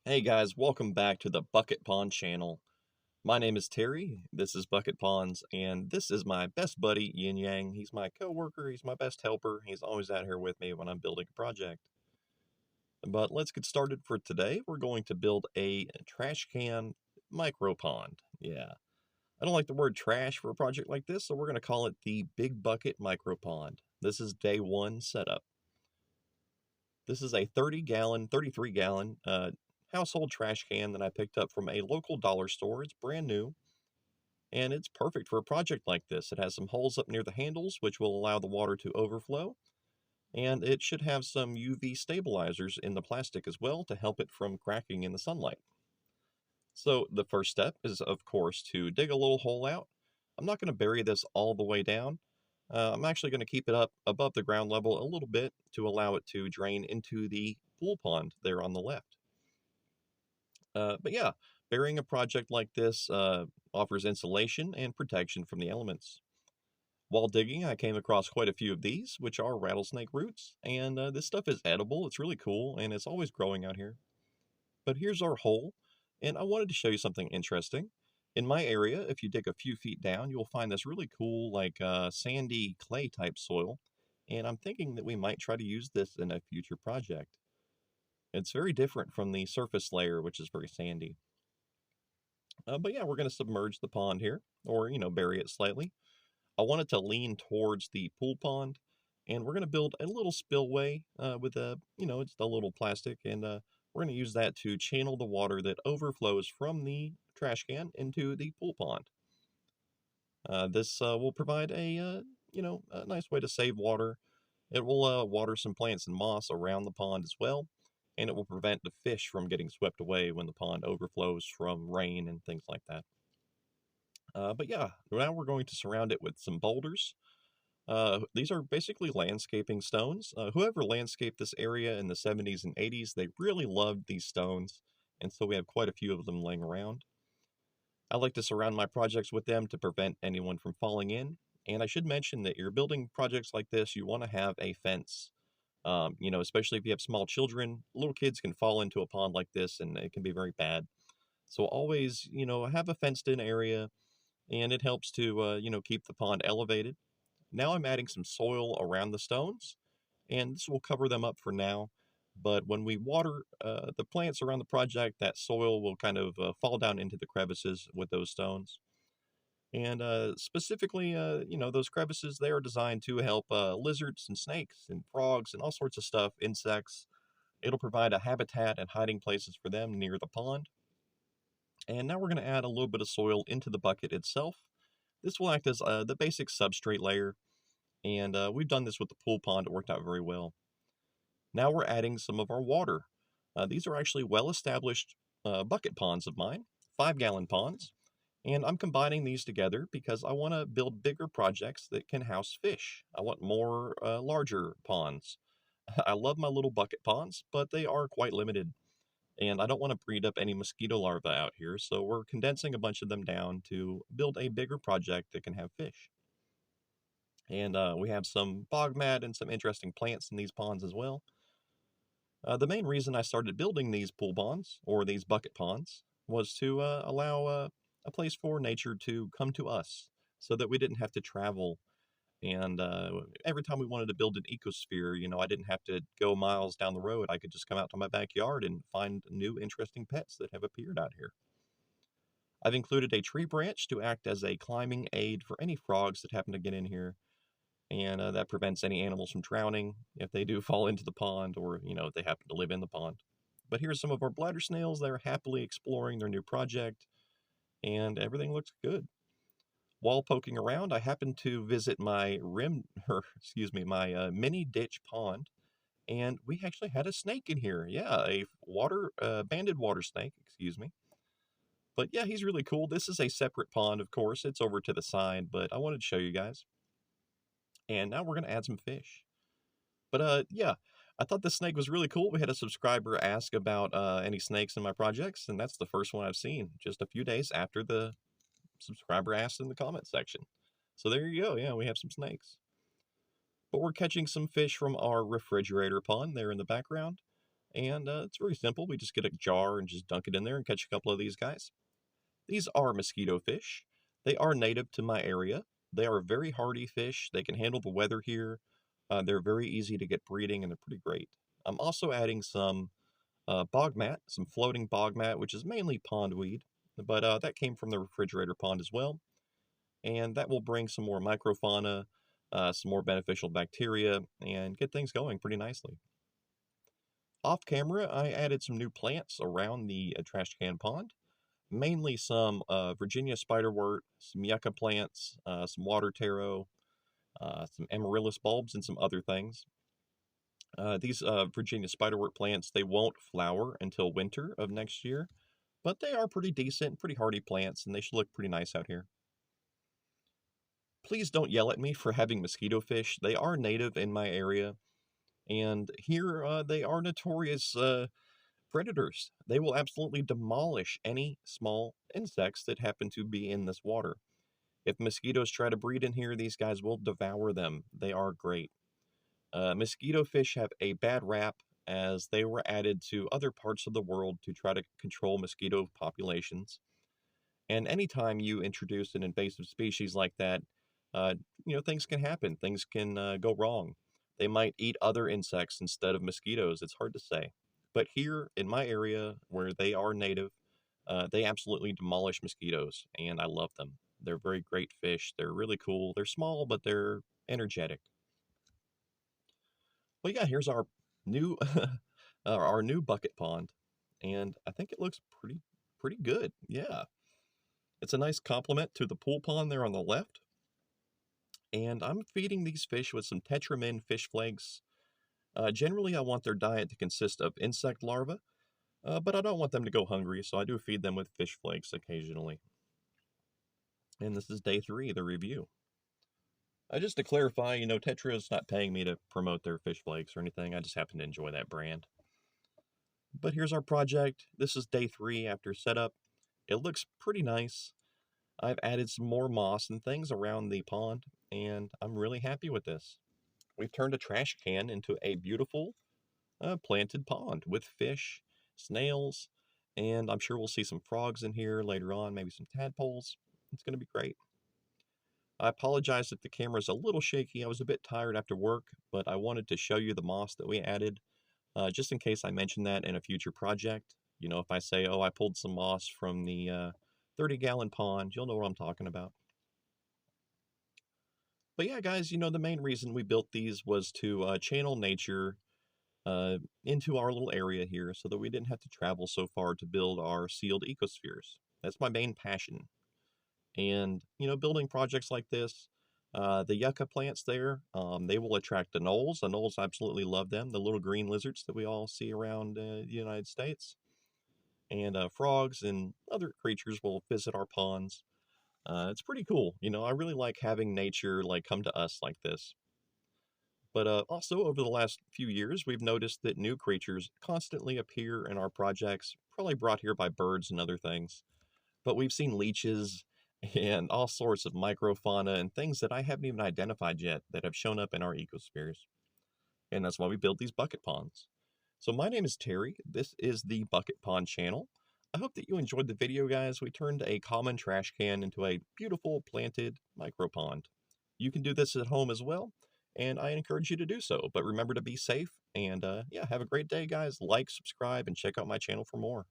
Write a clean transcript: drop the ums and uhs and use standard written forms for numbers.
Hey guys, welcome back to the Bucket Pond channel. My name is Terry, this is Bucket Ponds, and this is my best buddy, Yin Yang. He's my co-worker, he's my best helper, he's always out here with me when I'm building a project. But let's get started for today. We're going to build a trash can micro pond. Yeah, I don't like the word trash for a project like this, so we're going to call it the Big Bucket Micro Pond. This is day one setup. This is a 30-gallon, 33-gallon household trash can that I picked up from a local dollar store. It's brand new, and it's perfect for a project like this. It has some holes up near the handles, which will allow the water to overflow, and it should have some UV stabilizers in the plastic as well to help it from cracking in the sunlight. So the first step is, of course, to dig a little hole out. I'm not going to bury this all the way down. I'm actually going to keep it up above the ground level a little bit to allow it to drain into the pool pond there on the left. But yeah, burying a project like this offers insulation and protection from the elements. While digging, I came across quite a few of these, which are rattlesnake roots, and this stuff is edible. It's really cool, and it's always growing out here. But here's our hole, and I wanted to show you something interesting. In my area, if you dig a few feet down, you'll find this really cool, sandy clay type soil, and I'm thinking that we might try to use this in a future project. It's very different from the surface layer, which is very sandy. But yeah, we're going to submerge the pond here, or, bury it slightly. I want it to lean towards the pool pond, and we're going to build a little spillway with it's a little plastic, and we're going to use that to channel the water that overflows from the trash can into the pool pond. This will provide a nice way to save water. It will water some plants and moss around the pond as well, and it will prevent the fish from getting swept away when the pond overflows from rain and things like that. But yeah, now we're going to surround it with some boulders. These are basically landscaping stones. Whoever landscaped this area in the 70s and 80s, they really loved these stones, and so we have quite a few of them laying around. I like to surround my projects with them to prevent anyone from falling in. And I should mention that you're building projects like this, you want to have a fence. Especially if you have small children, little kids can fall into a pond like this and it can be very bad. So always, have a fenced in area, and it helps to, keep the pond elevated. Now I'm adding some soil around the stones, and this will cover them up for now. But when we water the plants around the project, that soil will kind of fall down into the crevices with those stones. And specifically, those crevices, they are designed to help lizards and snakes and frogs and all sorts of stuff, insects. It'll provide a habitat and hiding places for them near the pond. And now we're going to add a little bit of soil into the bucket itself. This will act as the basic substrate layer, and we've done this with the pool pond. It worked out very well. Now we're adding some of our water. These are actually well-established bucket ponds of mine, 5-gallon ponds, and I'm combining these together because I want to build bigger projects that can house fish. I want more larger ponds. I love my little bucket ponds, but they are quite limited, and I don't want to breed up any mosquito larvae out here, so we're condensing a bunch of them down to build a bigger project that can have fish. And we have some bog mat and some interesting plants in these ponds as well. The main reason I started building these pool ponds, or these bucket ponds, was to allow a place for nature to come to us so that we didn't have to travel. And every time we wanted to build an ecosphere, I didn't have to go miles down the road. I could just come out to my backyard and find new interesting pets that have appeared out here. I've included a tree branch to act as a climbing aid for any frogs that happen to get in here, and that prevents any animals from drowning if they do fall into the pond, or if they happen to live in the pond. But here's some of our bladder snails. They're happily exploring their new project, and everything looks good. While poking around, I happened to visit my my mini ditch pond, and we actually had a snake in here. Yeah, a banded water snake, excuse me. But yeah, he's really cool. This is a separate pond, of course. It's over to the side, but I wanted to show you guys. And now we're going to add some fish. But yeah, I thought the snake was really cool. We had a subscriber ask about any snakes in my projects, and that's the first one I've seen just a few days after the subscriber asked in the comment section. So there you go. Yeah, we have some snakes. But we're catching some fish from our refrigerator pond there in the background. And it's very simple. We just get a jar and just dunk it in there and catch a couple of these guys. These are mosquito fish. They are native to my area. They are very hardy fish. They can handle the weather here. They're very easy to get breeding and they're pretty great. I'm also adding some bog mat, some floating bog mat, which is mainly pondweed, but that came from the refrigerator pond as well. And that will bring some more microfauna, some more beneficial bacteria, and get things going pretty nicely. Off camera, I added some new plants around the trash can pond, mainly some Virginia spiderwort, some yucca plants, some water taro, some amaryllis bulbs, and some other things. These Virginia spiderwort plants, they won't flower until winter of next year, but they are pretty decent, pretty hardy plants, and they should look pretty nice out here. Please don't yell at me for having mosquito fish. They are native in my area, and here they are notorious predators. They will absolutely demolish any small insects that happen to be in this water. If mosquitoes try to breed in here, these guys will devour them. They are great. Mosquito fish have a bad rap as they were added to other parts of the world to try to control mosquito populations. And anytime you introduce an invasive species like that, uh, things can happen. Things can go wrong. They might eat other insects instead of mosquitoes. It's hard to say. But here in my area, where they are native, they absolutely demolish mosquitoes, and I love them. They're very great fish. They're really cool. They're small, but they're energetic. Well, yeah, here's our new our new bucket pond, and I think it looks pretty good. Yeah, it's a nice complement to the pool pond there on the left. And I'm feeding these fish with some tetramin fish flakes. Generally, I want their diet to consist of insect larvae, but I don't want them to go hungry, so I do feed them with fish flakes occasionally. And this is day 3, the review. Just to clarify, Tetra is not paying me to promote their fish flakes or anything. I just happen to enjoy that brand. But here's our project. This is day 3 after setup. It looks pretty nice. I've added some more moss and things around the pond, and I'm really happy with this. We've turned a trash can into a beautiful planted pond with fish, snails, and I'm sure we'll see some frogs in here later on, maybe some tadpoles. It's going to be great. I apologize if the camera's a little shaky. I was a bit tired after work, but I wanted to show you the moss that we added, just in case I mention that in a future project. If I say, oh, I pulled some moss from the 30-gallon pond, you'll know what I'm talking about. But yeah, guys, the main reason we built these was to channel nature into our little area here so that we didn't have to travel so far to build our sealed ecospheres. That's my main passion. And, building projects like this, the yucca plants there, they will attract the gnolls. The gnolls absolutely love them, the little green lizards that we all see around the United States. And frogs and other creatures will visit our ponds. It's pretty cool. I really like having nature come to us like this. But also, over the last few years, we've noticed that new creatures constantly appear in our projects, probably brought here by birds and other things. But we've seen leeches and all sorts of microfauna and things that I haven't even identified yet that have shown up in our ecospheres. And that's why we build these bucket ponds. So my name is Terry. This is the Bucket Pond channel. I hope that you enjoyed the video, guys. We turned a common trash can into a beautiful planted micro pond. You can do this at home as well, and I encourage you to do so. But remember to be safe, and yeah, have a great day, guys. Like, subscribe, and check out my channel for more.